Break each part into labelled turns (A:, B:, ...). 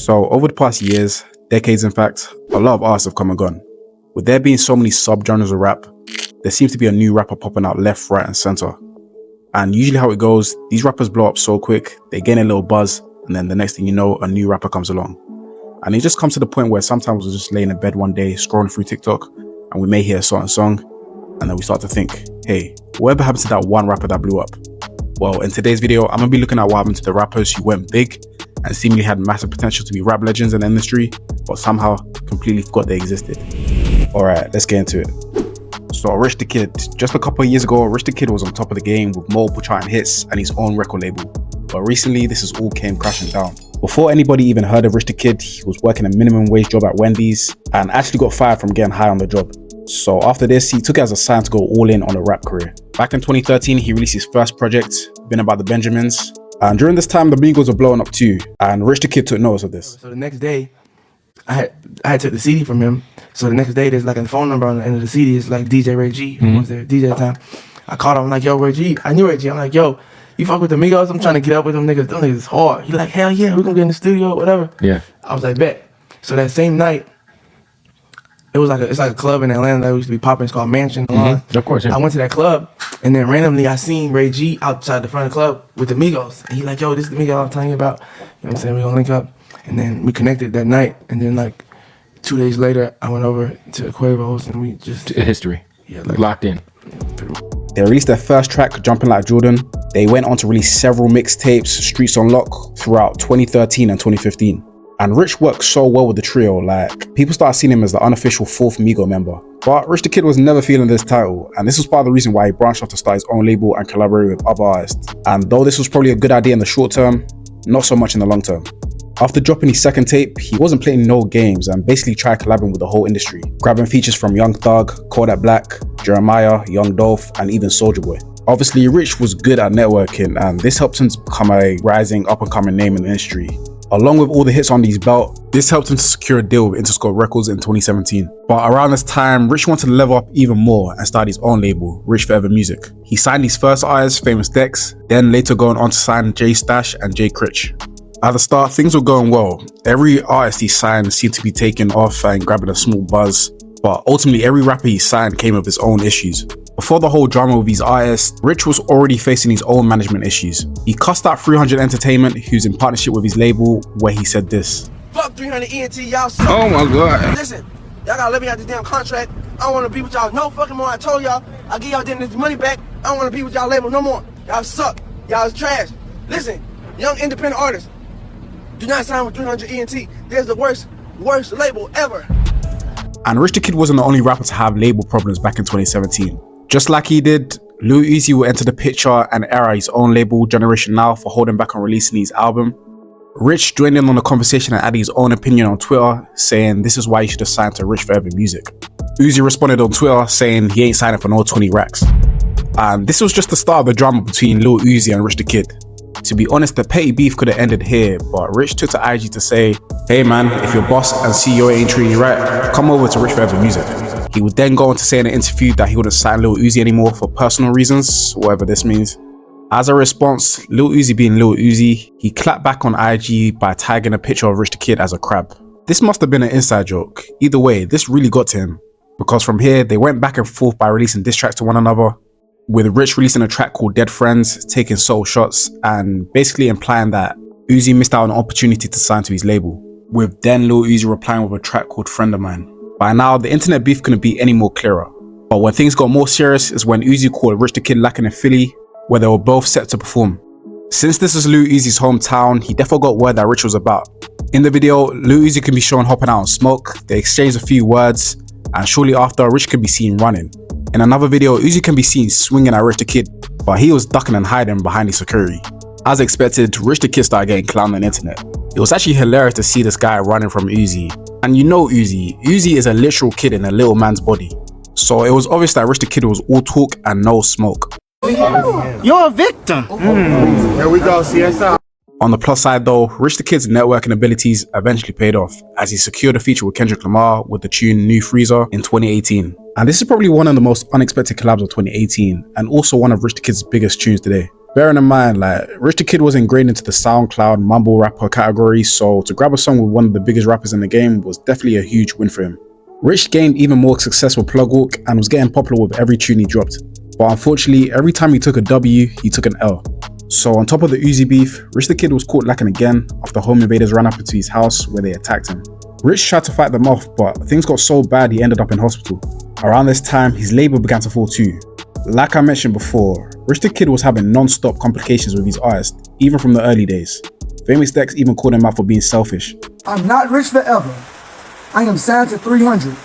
A: So over the past years, decades in fact, a lot of artists have come and gone. With there being so many sub-genres of rap, there seems to be a new rapper popping out left, right and center. And usually how it goes, these rappers blow up so quick, they gain a little buzz, and then the next thing you know, a new rapper comes along. And it just comes to the point where sometimes we're just laying in bed one day, scrolling through TikTok, and we may hear a certain song, and then we start to think, hey, whatever happened to that one rapper that blew up? Well, in today's video, I'm going to be looking at what happened to the rappers who went big and seemingly had massive potential to be rap legends in the industry, but somehow completely forgot they existed. Alright, let's get into it. So Rich the Kid. Just a couple of years ago, Rich the Kid was on top of the game with multiple charting hits and his own record label. But recently, this has all came crashing down. Before anybody even heard of Rich the Kid, he was working a minimum wage job at Wendy's and actually got fired from getting high on the job. So after this, he took it as a sign to go all in on a rap career. Back in 2013, he released his first project, Been About the Benjamins. And during this time, the Migos were blowing up too. And Rich the Kid took notice of this.
B: So the next day, I had took the CD from him. So the next day, there's like a phone number on the end of the CD. It's like DJ Ray G, who was there, DJ at the time. I called him, I'm like, yo, Ray G. I knew Ray G. I'm like, yo, you fuck with the Migos? I'm trying to get up with them niggas. Them niggas is hard. He like, hell yeah, we're gonna get in the studio, whatever.
C: Yeah.
B: I was like, bet. So that same night, it's like a club in Atlanta that used to be popping. It's called Mansion.
C: Of course, yeah.
B: I went to that club, and then randomly I seen Ray G outside the front of the club with the Migos. And he like, yo, this is the Migos I'm telling you about. You know what I'm saying? We gonna link up. And then we connected that night. And then like 2 days later, I went over to Quavo's and we just...
C: History.
B: Yeah, like,
C: locked in.
A: They released their first track, Jumping Like Jordan. They went on to release several mixtapes, Streets on Lock, throughout 2013 and 2015. And Rich worked so well with the trio, like, people started seeing him as the unofficial fourth Migo member. But Rich the Kid was never feeling this title, and this was part of the reason why he branched off to start his own label and collaborate with other artists. And though this was probably a good idea in the short term, not so much in the long term. After dropping his second tape, he wasn't playing no games and basically tried collabing with the whole industry, grabbing features from Young Thug, Kodak Black, Jeremiah, Young Dolph, and even Soulja Boy. Obviously, Rich was good at networking, and this helped him to become a rising up-and-coming name in the industry. Along with all the hits on his belt, this helped him to secure a deal with Interscope Records in 2017. But around this time, Rich wanted to level up even more and start his own label, Rich Forever Music. He signed his first artists, Famous Dex, then later going on to sign Jay Stash and Jay Critch. At the start, things were going well. Every artist he signed seemed to be taking off and grabbing a small buzz, but ultimately every rapper he signed came with his own issues. Before the whole drama with these artists, Rich was already facing his own management issues. He cussed out 300 Entertainment, who's in partnership with his label, where he said this.
B: Fuck 300 ENT, y'all suck.
C: Oh my God.
B: Listen, y'all gotta let me out this damn contract. I don't wanna be with y'all no fucking more. I told y'all, I give y'all this money back. I don't wanna be with y'all label no more. Y'all suck. Y'all is trash. Listen, young independent artists, do not sign with 300 ENT. There's the worst label ever.
A: And Rich the Kid wasn't the only rapper to have label problems back in 2017. Just like he did, Lil Uzi will enter the picture and era his own label, Generation Now, for holding back on releasing his album. Rich joined in on the conversation and added his own opinion on Twitter, saying this is why you should have signed to Rich Forever Music. Uzi responded on Twitter saying he ain't signing for no 20 racks. And this was just the start of the drama between Lil Uzi and Rich the Kid. To be honest, the petty beef could have ended here, but Rich took to IG to say, hey man, if your boss and CEO ain't treating you right, come over to Rich Forever Music. He would then go on to say in an interview that he wouldn't sign Lil Uzi anymore for personal reasons, whatever this means. As a response, Lil Uzi being Lil Uzi, he clapped back on IG by tagging a picture of Rich the Kid as a crab. This must have been an inside joke. Either way, this really got to him, because from here, they went back and forth by releasing diss tracks to one another, with Rich releasing a track called Dead Friends, taking soul shots, and basically implying that Uzi missed out on an opportunity to sign to his label, with then Lil Uzi replying with a track called Friend of Mine. By now, the internet beef couldn't be any more clearer. But when things got more serious is when Uzi called Rich the Kid lacking in Philly, where they were both set to perform. Since this is Lil Uzi's hometown, he definitely got word that Rich was about. In the video, Lil Uzi can be shown hopping out on smoke, they exchange a few words, and shortly after, Rich can be seen running. In another video, Uzi can be seen swinging at Rich the Kid, but he was ducking and hiding behind his security. As expected, Rich the Kid started getting clowned on the internet. It was actually hilarious to see this guy running from Uzi. And you know Uzi is a literal kid in a little man's body. So it was obvious that Rich the Kid was all talk and no smoke.
D: You're a victim.
B: Here we go, CSI.
A: On the plus side though, Rich the Kid's networking abilities eventually paid off as he secured a feature with Kendrick Lamar with the tune New Freezer in 2018. And this is probably one of the most unexpected collabs of 2018 and also one of Rich the Kid's biggest tunes today. Bearing in mind, like, Rich the Kid was ingrained into the SoundCloud mumble rapper category, so to grab a song with one of the biggest rappers in the game was definitely a huge win for him. Rich gained even more success with Plug Walk and was getting popular with every tune he dropped. But unfortunately, every time he took a W, he took an L. So on top of the Uzi beef, Rich the Kid was caught lacking again after home invaders ran up into his house where they attacked him. Rich tried to fight them off, but things got so bad he ended up in hospital. Around this time, his label began to fall too. Like I mentioned before, Rich the Kid was having non-stop complications with his artist, even from the early days. Famous Dex even called him out for being selfish.
B: I'm not rich forever. I am signed to 300.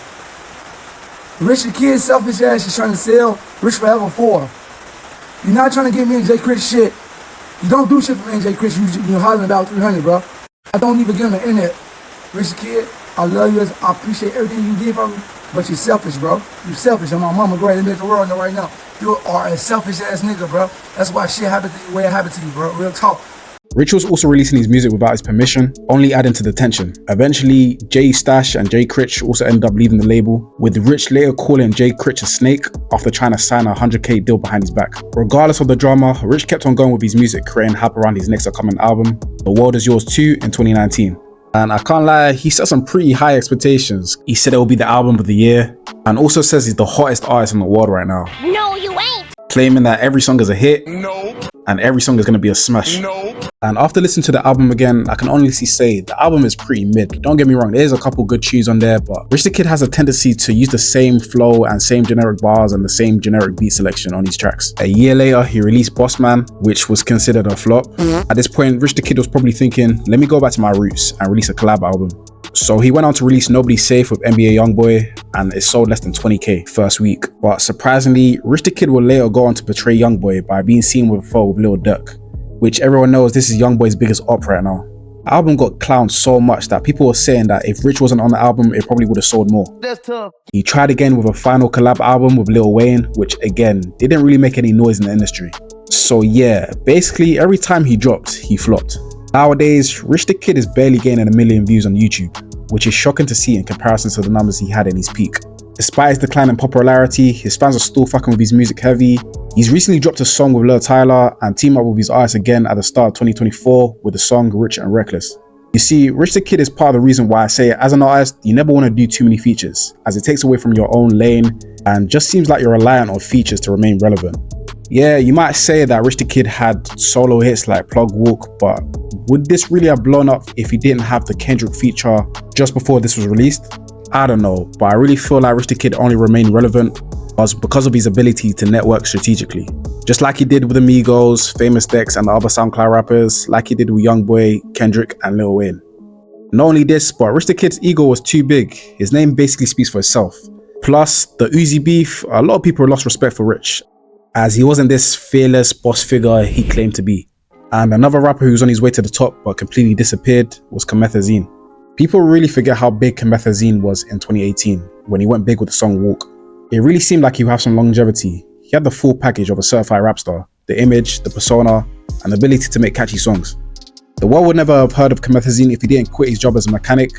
B: Rich the Kid, selfish ass is trying to sell Rich Forever 4. You're not trying to get me and J. Chris shit. You don't do shit for me and J. Chris. You're hollering about 300, bro. I don't even get on the internet. Rich the Kid, I love you. I appreciate everything you did for me. But you're selfish, bro. You're selfish. And my mama great and let the world know right now. You are a selfish ass nigga, bro. That's why shit happened to you the way it happened to you, bro. Real talk.
A: Rich was also releasing his music without his permission, only adding to the tension. Eventually, Jay Stash and Jay Critch also ended up leaving the label, with Rich later calling Jay Critch a snake after trying to sign a 100k deal behind his back. Regardless of the drama, Rich kept on going with his music, creating hype around his next upcoming album, The World Is Yours 2 in 2019. And I can't lie, he set some pretty high expectations. He said it will be the album of the year, and also says he's the hottest artist in the world right now.
C: No, you ain't!
A: Claiming that every song is a hit, and every song is going to be a smash. And after listening to the album again, I can honestly say the album is pretty mid. Don't get me wrong, there's a couple good tunes on there, but Rich the Kid has a tendency to use the same flow and same generic bars and the same generic beat selection on his tracks. A year later, he released Boss Man, which was considered a flop. At this point, Rich the Kid was probably thinking, let me go back to my roots and release a collab album. So he went on to release Nobody's Safe with NBA Youngboy, and it sold less than 20k first week. But surprisingly, Rich the Kid would later go on to portray Youngboy by being seen with a photo with Lil Durk, which everyone knows this is Youngboy's biggest op right now. The album got clowned so much that people were saying that if Rich wasn't on the album, it probably would have sold more.
B: That's tough.
A: He tried again with a final collab album with Lil Wayne, which again, didn't really make any noise in the industry. So yeah, basically every time he dropped, he flopped. Nowadays, Rich the Kid is barely gaining 1 million views on YouTube, which is shocking to see in comparison to the numbers he had in his peak. Despite his decline in popularity, his fans are still fucking with his music heavy. He's recently dropped a song with Lil Tyler and teamed up with his artist again at the start of 2024 with the song Rich and Reckless. You see, Rich the Kid is part of the reason why I say as an artist, you never want to do too many features, as it takes away from your own lane and just seems like you're reliant on features to remain relevant. Yeah, you might say that Rich the Kid had solo hits like Plug Walk, but would this really have blown up if he didn't have the Kendrick feature just before this was released? I don't know, but I really feel like Rich the Kid only remained relevant because of his ability to network strategically. Just like he did with Amigos, Famous Dex and the other SoundCloud rappers, like he did with Youngboy, Kendrick and Lil Wayne. Not only this, but Rich the Kid's ego was too big. His name basically speaks for itself. Plus, the Uzi beef, a lot of people lost respect for Rich, as he wasn't this fearless boss figure he claimed to be. And another rapper who was on his way to the top but completely disappeared was Comethazine. People really forget how big Comethazine was in 2018 when he went big with the song Walk. It really seemed like he would have some longevity. He had the full package of a certified rap star, the image, the persona, and the ability to make catchy songs. The world would never have heard of Comethazine if he didn't quit his job as a mechanic.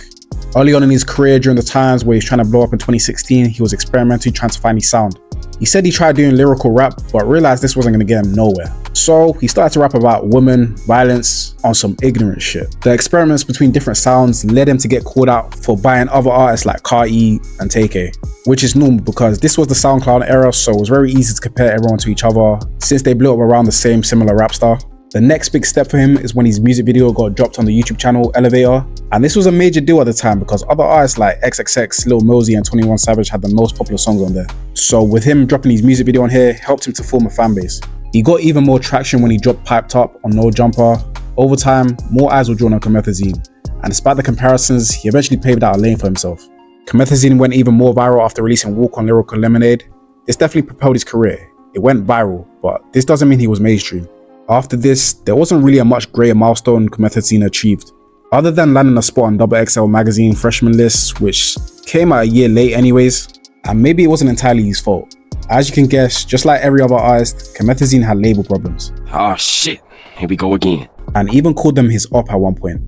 A: Early on in his career, during the times where he was trying to blow up in 2016, he was experimentally trying to find his sound. He said he tried doing lyrical rap, but realized this wasn't going to get him nowhere. So he started to rap about women, violence, on some ignorant shit. The experiments between different sounds led him to get called out for buying other artists like Carti and Tay-K, which is normal because this was the SoundCloud era, so it was very easy to compare everyone to each other since they blew up around the same similar rap style. The next big step for him is when his music video got dropped on the YouTube channel Elevator, and this was a major deal at the time because other artists like XXX, Lil Mosey and 21 Savage had the most popular songs on there. So with him dropping his music video on here helped him to form a fan base. He got even more traction when he dropped Piped Up on No Jumper. Over time, more eyes were drawn on Comethazine, and despite the comparisons, he eventually paved out a lane for himself. Comethazine went even more viral after releasing Walk on Lyrical Lemonade. This definitely propelled his career. It went viral, but this doesn't mean he was mainstream. After this, there wasn't really a much greater milestone Comethazine achieved, other than landing a spot on XXL magazine freshman list, which came out a year late anyways, and maybe it wasn't entirely his fault. As you can guess, just like every other artist, Comethazine had label problems.
E: Oh shit, here we go again.
A: And even called them his op at one point.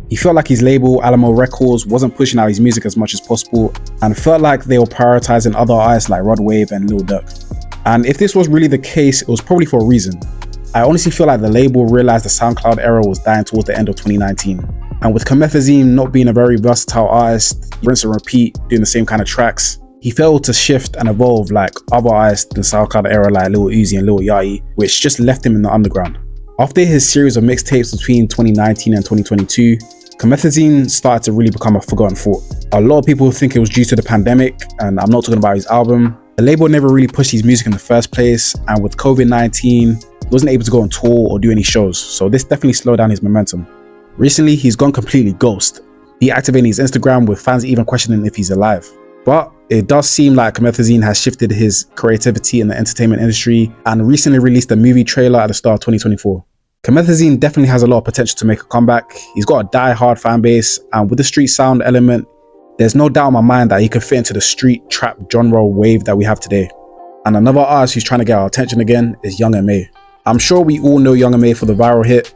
A: He felt like his label, Alamo Records, wasn't pushing out his music as much as possible, and felt like they were prioritizing other artists like Rod Wave and Lil Durk. And if this was really the case, it was probably for a reason. I honestly feel like the label realized the SoundCloud era was dying towards the end of 2019. And with Comethazine not being a very versatile artist, rinse and repeat, doing the same kind of tracks, he failed to shift and evolve like other artists in the SoundCloud era like Lil Uzi and Lil Yachty, which just left him in the underground. After his series of mixtapes between 2019 and 2022, Comethazine started to really become a forgotten thought. A lot of people think it was due to the pandemic, and I'm not talking about his album. The label never really pushed his music in the first place, and with COVID-19, he wasn't able to go on tour or do any shows, so this definitely slowed down his momentum. Recently, he's gone completely ghost, deactivating his Instagram with fans even questioning if he's alive. But it does seem like Comethazine has shifted his creativity in the entertainment industry and recently released a movie trailer at the start of 2024. Comethazine definitely has a lot of potential to make a comeback. He's got a die-hard fan base, and with the street sound element, there's no doubt in my mind that he could fit into the street trap genre wave that we have today. And another artist who's trying to get our attention again is youngma. I'm sure we all know youngma for the viral hit.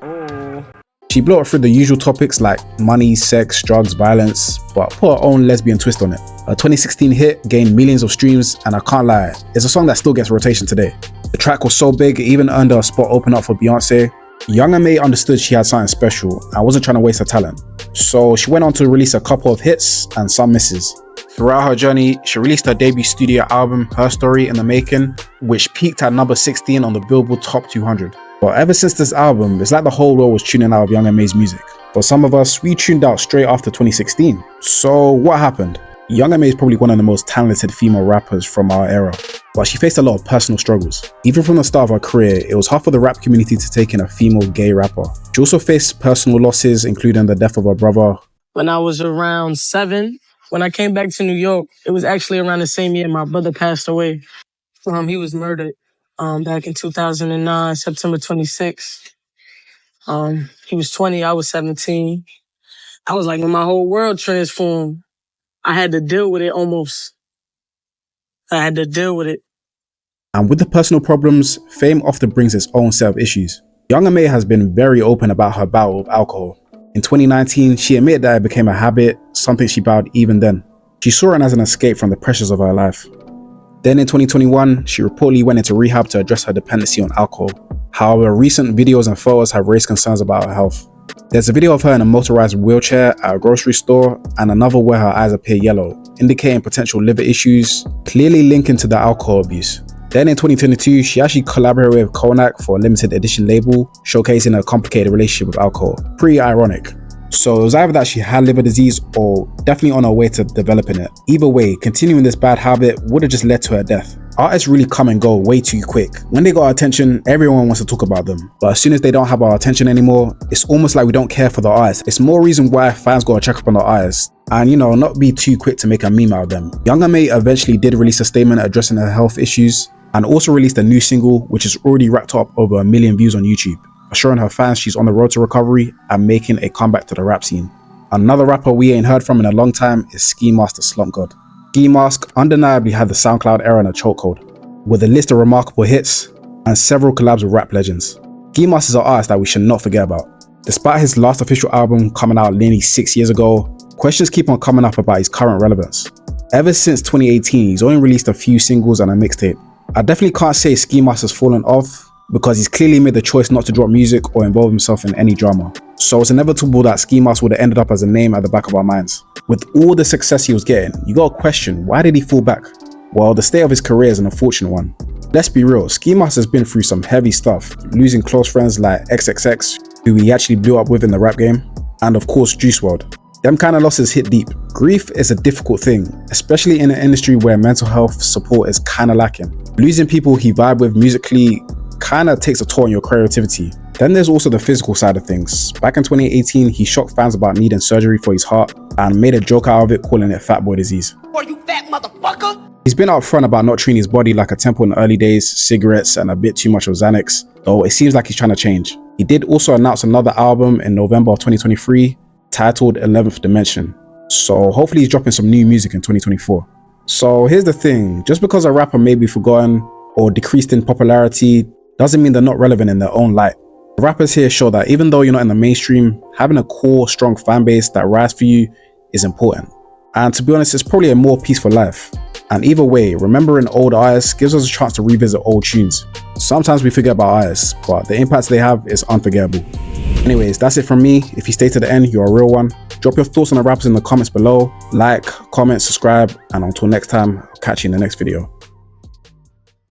A: She blew up through the usual topics like money, sex, drugs, violence, but put her own lesbian twist on it. Her 2016 hit gained millions of streams, and I can't lie, it's a song that still gets rotation today. The track was so big, it even earned her a spot open up for Beyonce. youngma understood she had something special and wasn't trying to waste her talent. So she went on to release a couple of hits and some misses. Throughout her journey, she released her debut studio album, Her Story in the Making, which peaked at number 16 on the Billboard Top 200. But ever since this album, it's like the whole world was tuning out of youngma's music. For some of us, we tuned out straight after 2016. So what happened? youngma is probably one of the most talented female rappers from our era, but she faced a lot of personal struggles. Even from the start of her career, it was hard for the rap community to take in a female gay rapper. She also faced personal losses, including the death of her brother.
C: When I was around 7, when I came back to New York, it was actually around the same year my brother passed away. He was murdered back in 2009, September 26th. He was 20, I was 17. I was like, when my whole world transformed, I had to deal with it almost. I had to deal with it.
A: And with the personal problems, fame often brings its own set of issues. youngma has been very open about her battle with alcohol. In 2019, she admitted that it became a habit, something she vowed even then. She saw it as an escape from the pressures of her life. Then in 2021, she reportedly went into rehab to address her dependency on alcohol. However, recent videos and photos have raised concerns about her health. There's a video of her in a motorized wheelchair at a grocery store and another where her eyes appear yellow, indicating potential liver issues, clearly linking to the alcohol abuse. Then in 2022, she actually collaborated with Konak for a limited edition label, showcasing a complicated relationship with alcohol. Pretty ironic. So it was either that she had liver disease or definitely on her way to developing it. Either way, continuing this bad habit would have just led to her death. Artists really come and go way too quick. When they got our attention, everyone wants to talk about them. But as soon as they don't have our attention anymore, it's almost like we don't care for the artists. It's more reason why fans gotta check up on the artists and, not be too quick to make a meme out of them. youngma eventually did release a statement addressing her health issues and also released a new single which has already racked up over 1 million views on YouTube, assuring her fans she's on the road to recovery and making a comeback to the rap scene. Another rapper we ain't heard from in a long time is Skimasktheslumpgod. Ski Mask undeniably had the SoundCloud era in a chokehold, with a list of remarkable hits and several collabs with rap legends. Ski Mask is an artist that we should not forget about. Despite his last official album coming out nearly 6 years ago, questions keep on coming up about his current relevance. Ever since 2018, he's only released a few singles and a mixtape. I definitely can't say Ski Mask has fallen off, because he's clearly made the choice not to drop music or involve himself in any drama. So it's inevitable that Ski Mask would have ended up as a name at the back of our minds. With all the success he was getting, you gotta question, why did he fall back? Well, the state of his career is an unfortunate one. Let's be real, Ski Mask has been through some heavy stuff, losing close friends like XXX, who he actually blew up with in the rap game, and of course Juice WRLD. Them kind of losses hit deep. Grief is a difficult thing, especially in an industry where mental health support is kinda lacking. Losing people he vibe with musically kinda takes a toll on your creativity. Then there's also the physical side of things. Back in 2018, he shocked fans about needing surgery for his heart and made a joke out of it, calling it fat boy disease.
B: Boy, you fat motherfucker!
A: He's been upfront about not treating his body like a temple in the early days, cigarettes and a bit too much of Xanax, though it seems like he's trying to change. He did also announce another album in November of 2023, titled 11th Dimension. So hopefully he's dropping some new music in 2024. So here's the thing, just because a rapper may be forgotten or decreased in popularity doesn't mean they're not relevant in their own light. The rappers here show that even though you're not in the mainstream, having a core, strong fan base that rides for you is important. And to be honest, it's probably a more peaceful life. And either way, remembering old artists gives us a chance to revisit old tunes. Sometimes we forget about artists, but the impact they have is unforgettable. Anyways, that's it from me. If you stay to the end, you're a real one. Drop your thoughts on the rappers in the comments below. Like, comment, subscribe, and until next time, I'll catch you in the next video.